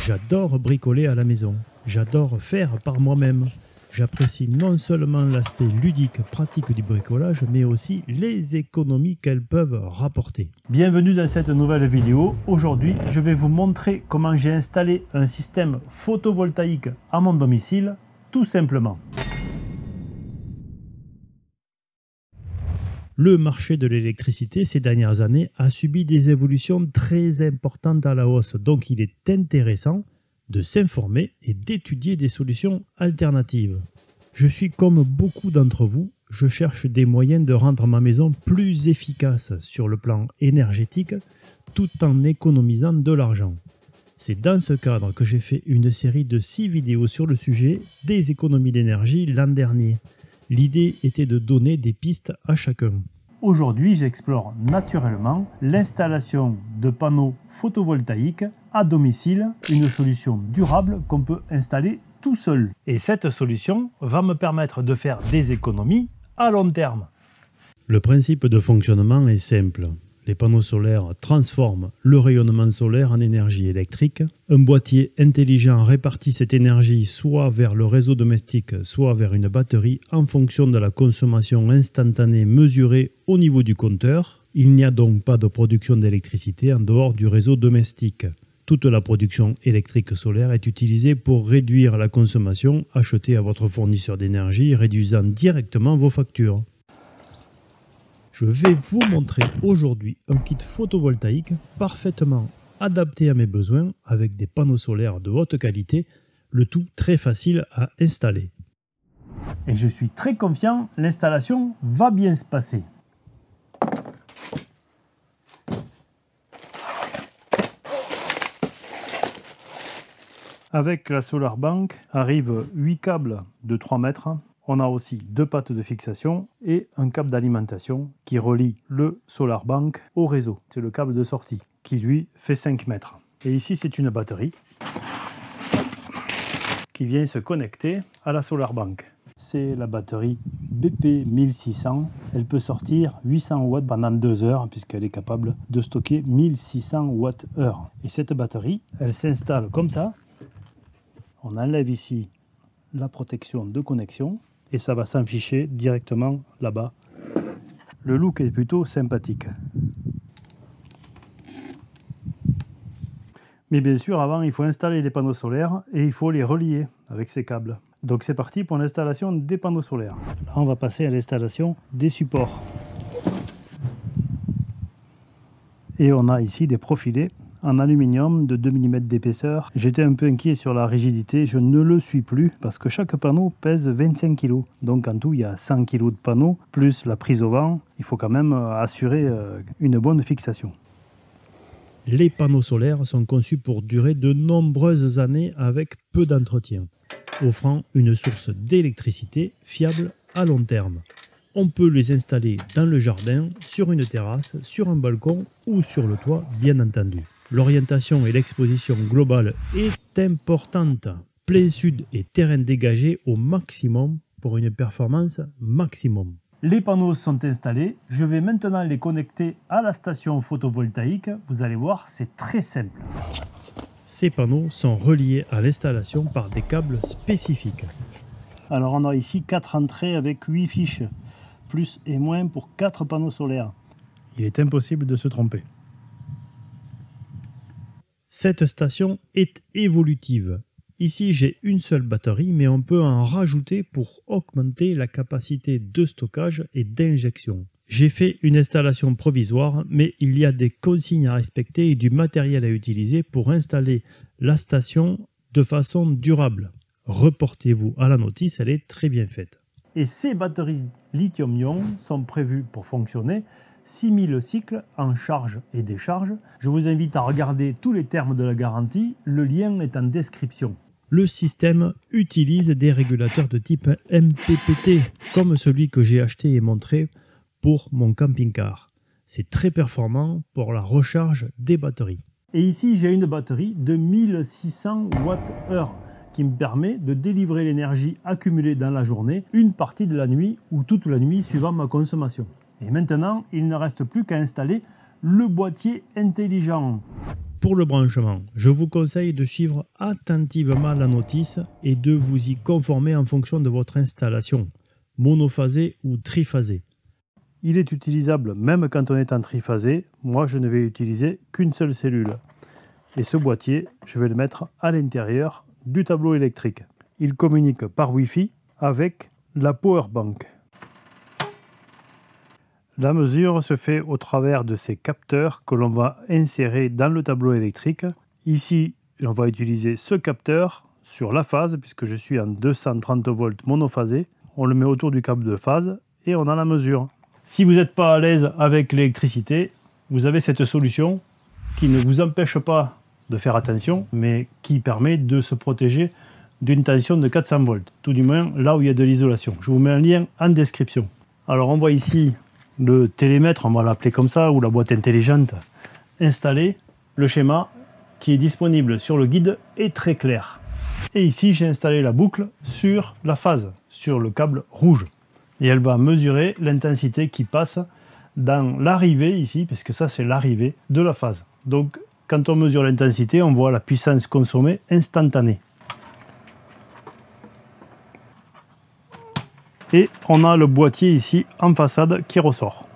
J'adore bricoler à la maison, j'adore faire par moi-même. J'apprécie non seulement l'aspect ludique, pratique du bricolage, mais aussi les économies qu'elles peuvent rapporter. Bienvenue dans cette nouvelle vidéo. Aujourd'hui, je vais vous montrer comment j'ai installé un système photovoltaïque à mon domicile, tout simplement. Le marché de l'électricité ces dernières années a subi des évolutions très importantes à la hausse, donc il est intéressant de s'informer et d'étudier des solutions alternatives. Je suis comme beaucoup d'entre vous, je cherche des moyens de rendre ma maison plus efficace sur le plan énergétique tout en économisant de l'argent. C'est dans ce cadre que j'ai fait une série de 6 vidéos sur le sujet des économies d'énergie l'an dernier. L'idée était de donner des pistes à chacun. Aujourd'hui, j'explore naturellement l'installation de panneaux photovoltaïques à domicile, une solution durable qu'on peut installer tout seul. Et cette solution va me permettre de faire des économies à long terme. Le principe de fonctionnement est simple. Les panneaux solaires transforment le rayonnement solaire en énergie électrique. Un boîtier intelligent répartit cette énergie soit vers le réseau domestique, soit vers une batterie en fonction de la consommation instantanée mesurée au niveau du compteur. Il n'y a donc pas de production d'électricité en dehors du réseau domestique. Toute la production électrique solaire est utilisée pour réduire la consommation achetée à votre fournisseur d'énergie, réduisant directement vos factures. Je vais vous montrer aujourd'hui un kit photovoltaïque parfaitement adapté à mes besoins avec des panneaux solaires de haute qualité, le tout très facile à installer. Et je suis très confiant, l'installation va bien se passer. Avec la Solar Bank arrivent 8 câbles de 3 mètres. On a aussi 2 pattes de fixation et un câble d'alimentation qui relie le Solar Bank au réseau. C'est le câble de sortie qui lui fait 5 mètres. Et ici c'est une batterie qui vient se connecter à la Solar Bank. C'est la batterie BP 1600. Elle peut sortir 800 watts pendant 2 heures puisqu'elle est capable de stocker 1600 watts-heure. Et cette batterie, elle s'installe comme ça. On enlève ici la protection de connexion et ça va s'afficher directement là-bas. Le look est plutôt sympathique. Mais bien sûr, avant, il faut installer les panneaux solaires et il faut les relier avec ces câbles. Donc c'est parti pour l'installation des panneaux solaires. Là, on va passer à l'installation des supports. Et on a ici des profilés en aluminium de 2 mm d'épaisseur. J'étais un peu inquiet sur la rigidité, je ne le suis plus parce que chaque panneau pèse 25 kg. Donc en tout il y a 100 kg de panneaux, plus la prise au vent, il faut quand même assurer une bonne fixation. Les panneaux solaires sont conçus pour durer de nombreuses années avec peu d'entretien, offrant une source d'électricité fiable à long terme. On peut les installer dans le jardin, sur une terrasse, sur un balcon ou sur le toit, bien entendu. L'orientation et l'exposition globale est importante. Plein sud et terrain dégagé au maximum pour une performance maximum. Les panneaux sont installés. Je vais maintenant les connecter à la station photovoltaïque. Vous allez voir, c'est très simple. Ces panneaux sont reliés à l'installation par des câbles spécifiques. Alors on a ici 4 entrées avec 8 fiches, plus et moins pour 4 panneaux solaires. Il est impossible de se tromper. Cette station est évolutive. Ici, j'ai une seule batterie, mais on peut en rajouter pour augmenter la capacité de stockage et d'injection. J'ai fait une installation provisoire, mais il y a des consignes à respecter et du matériel à utiliser pour installer la station de façon durable. Reportez-vous à la notice, elle est très bien faite. Et ces batteries lithium-ion sont prévues pour fonctionner 6000 cycles en charge et décharge. Je vous invite à regarder tous les termes de la garantie, le lien est en description. Le système utilise des régulateurs de type MPPT, comme celui que j'ai acheté et montré pour mon camping-car. C'est très performant pour la recharge des batteries. Et ici, j'ai une batterie de 1600 Wh qui me permet de délivrer l'énergie accumulée dans la journée, une partie de la nuit ou toute la nuit suivant ma consommation. Et maintenant, il ne reste plus qu'à installer le boîtier intelligent. Pour le branchement, je vous conseille de suivre attentivement la notice et de vous y conformer en fonction de votre installation, monophasée ou triphasée. Il est utilisable même quand on est en triphasé. Moi, je ne vais utiliser qu'une seule cellule. Et ce boîtier, je vais le mettre à l'intérieur du tableau électrique. Il communique par Wi-Fi avec la power bank. La mesure se fait au travers de ces capteurs que l'on va insérer dans le tableau électrique. Ici, on va utiliser ce capteur sur la phase, puisque je suis en 230 volts monophasé. On le met autour du câble de phase et on a la mesure. Si vous n'êtes pas à l'aise avec l'électricité, vous avez cette solution qui ne vous empêche pas de faire attention, mais qui permet de se protéger d'une tension de 400 volts, tout du moins là où il y a de l'isolation. Je vous mets un lien en description. Alors on voit ici le télémètre, on va l'appeler comme ça, ou la boîte intelligente installée. Le schéma qui est disponible sur le guide est très clair. Et ici, j'ai installé la boucle sur la phase, sur le câble rouge. Et elle va mesurer l'intensité qui passe dans l'arrivée ici, parce que ça c'est l'arrivée de la phase. Donc quand on mesure l'intensité, on voit la puissance consommée instantanée. Et on a le boîtier ici en façade qui ressort.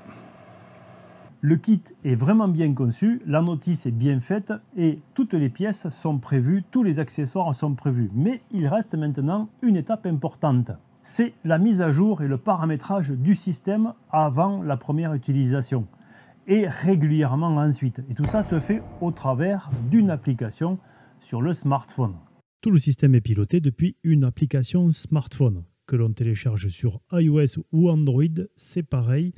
Le kit est vraiment bien conçu, la notice est bien faite et toutes les pièces sont prévues, tous les accessoires sont prévus. Mais il reste maintenant une étape importante. C'est la mise à jour et le paramétrage du système avant la première utilisation et régulièrement ensuite. Et tout ça se fait au travers d'une application sur le smartphone. Tout le système est piloté depuis une application smartphone que l'on télécharge sur iOS ou Android, c'est pareil.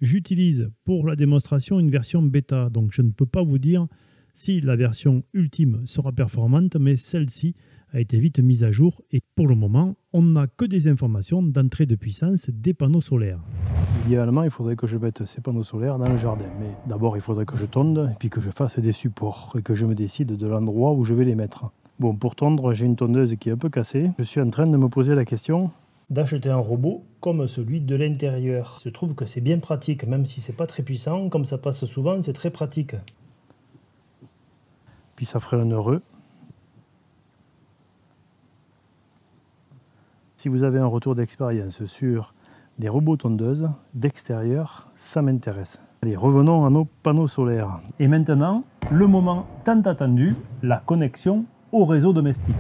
J'utilise pour la démonstration une version bêta, donc je ne peux pas vous dire si la version ultime sera performante, mais celle-ci a été vite mise à jour et pour le moment, on n'a que des informations d'entrée de puissance des panneaux solaires. Idéalement, il faudrait que je mette ces panneaux solaires dans le jardin, mais d'abord il faudrait que je tonde et puis que je fasse des supports et que je me décide de l'endroit où je vais les mettre. Bon, pour tondre, j'ai une tondeuse qui est un peu cassée. Je suis en train de me poser la question d'acheter un robot comme celui de l'intérieur. Je trouve que c'est bien pratique, même si c'est pas très puissant, comme ça passe souvent, c'est très pratique. Puis ça ferait un heureux. Si vous avez un retour d'expérience sur des robots tondeuses d'extérieur, ça m'intéresse. Allez, revenons à nos panneaux solaires. Et maintenant, le moment tant attendu, la connexion au réseau domestique.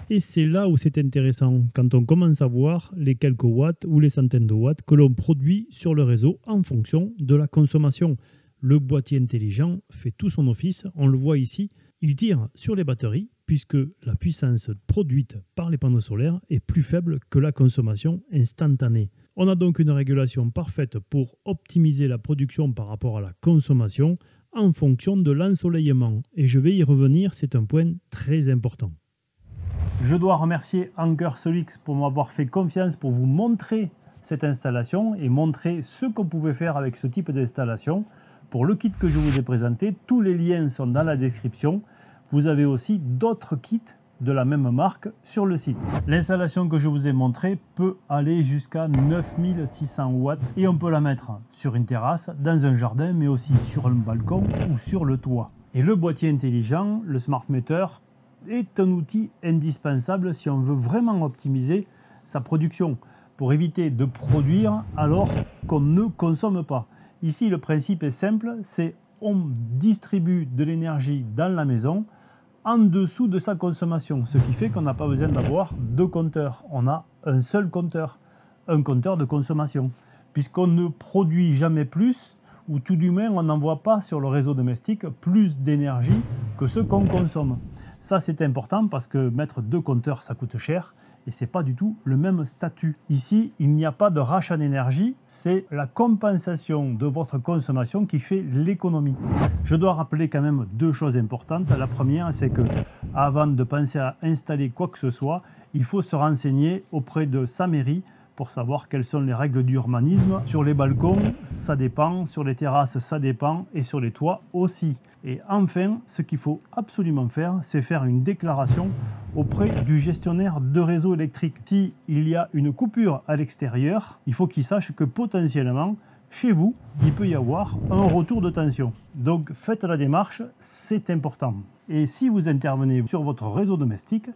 Et c'est là où c'est intéressant, quand on commence à voir les quelques watts ou les centaines de watts que l'on produit sur le réseau en fonction de la consommation. Le boîtier intelligent fait tout son office, on le voit ici, il tire sur les batteries puisque la puissance produite par les panneaux solaires est plus faible que la consommation instantanée. On a donc une régulation parfaite pour optimiser la production par rapport à la consommation en fonction de l'ensoleillement. Et je vais y revenir, c'est un point très important. Je dois remercier Anker Solix pour m'avoir fait confiance pour vous montrer cette installation et montrer ce qu'on pouvait faire avec ce type d'installation. Pour le kit que je vous ai présenté, tous les liens sont dans la description. Vous avez aussi d'autres kits de la même marque sur le site. L'installation que je vous ai montrée peut aller jusqu'à 9600 watts et on peut la mettre sur une terrasse, dans un jardin, mais aussi sur un balcon ou sur le toit. Et le boîtier intelligent, le Smart Meter, est un outil indispensable si on veut vraiment optimiser sa production pour éviter de produire alors qu'on ne consomme pas. Ici, le principe est simple, c'est on distribue de l'énergie dans la maison en dessous de sa consommation, ce qui fait qu'on n'a pas besoin d'avoir deux compteurs. On a un seul compteur, un compteur de consommation, puisqu'on ne produit jamais plus, ou tout du moins on n'envoie pas sur le réseau domestique plus d'énergie que ce qu'on consomme. Ça c'est important parce que mettre deux compteurs ça coûte cher et c'est pas du tout le même statut. Ici il n'y a pas de rachat d'énergie, c'est la compensation de votre consommation qui fait l'économie. Je dois rappeler quand même deux choses importantes. La première c'est que avant de penser à installer quoi que ce soit, il faut se renseigner auprès de sa mairie pour savoir quelles sont les règles d'urbanisme. Sur les balcons, ça dépend, sur les terrasses, ça dépend, et sur les toits aussi. Et enfin, ce qu'il faut absolument faire, c'est faire une déclaration auprès du gestionnaire de réseau électrique. S'il y a une coupure à l'extérieur, il faut qu'il sache que potentiellement, chez vous, il peut y avoir un retour de tension. Donc faites la démarche, c'est important. Et si vous intervenez sur votre réseau domestique,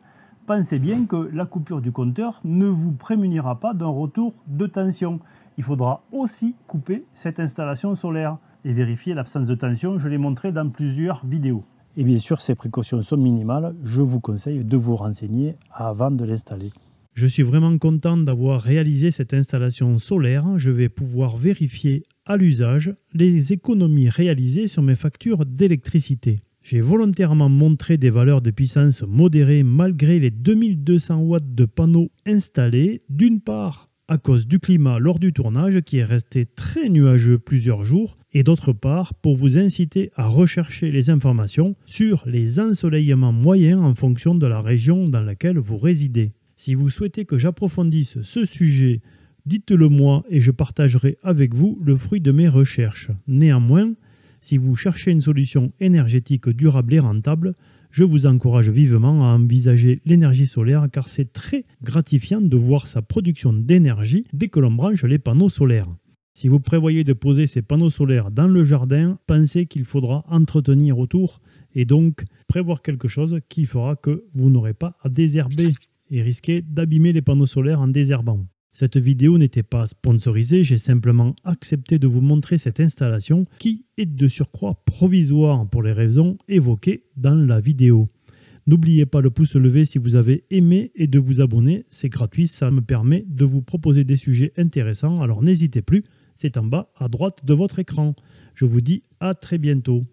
pensez bien que la coupure du compteur ne vous prémunira pas d'un retour de tension. Il faudra aussi couper cette installation solaire et vérifier l'absence de tension. Je l'ai montré dans plusieurs vidéos. Et bien sûr, ces précautions sont minimales. Je vous conseille de vous renseigner avant de l'installer. Je suis vraiment content d'avoir réalisé cette installation solaire. Je vais pouvoir vérifier à l'usage les économies réalisées sur mes factures d'électricité. J'ai volontairement montré des valeurs de puissance modérées malgré les 2200 watts de panneaux installés, d'une part à cause du climat lors du tournage qui est resté très nuageux plusieurs jours, et d'autre part pour vous inciter à rechercher les informations sur les ensoleillements moyens en fonction de la région dans laquelle vous résidez. Si vous souhaitez que j'approfondisse ce sujet, dites-le moi et je partagerai avec vous le fruit de mes recherches. Néanmoins, si vous cherchez une solution énergétique durable et rentable, je vous encourage vivement à envisager l'énergie solaire car c'est très gratifiant de voir sa production d'énergie dès que l'on branche les panneaux solaires. Si vous prévoyez de poser ces panneaux solaires dans le jardin, pensez qu'il faudra entretenir autour et donc prévoir quelque chose qui fera que vous n'aurez pas à désherber et risquer d'abîmer les panneaux solaires en désherbant. Cette vidéo n'était pas sponsorisée, j'ai simplement accepté de vous montrer cette installation qui est de surcroît provisoire pour les raisons évoquées dans la vidéo. N'oubliez pas le pouce levé si vous avez aimé et de vous abonner, c'est gratuit, ça me permet de vous proposer des sujets intéressants, alors n'hésitez plus, c'est en bas à droite de votre écran. Je vous dis à très bientôt.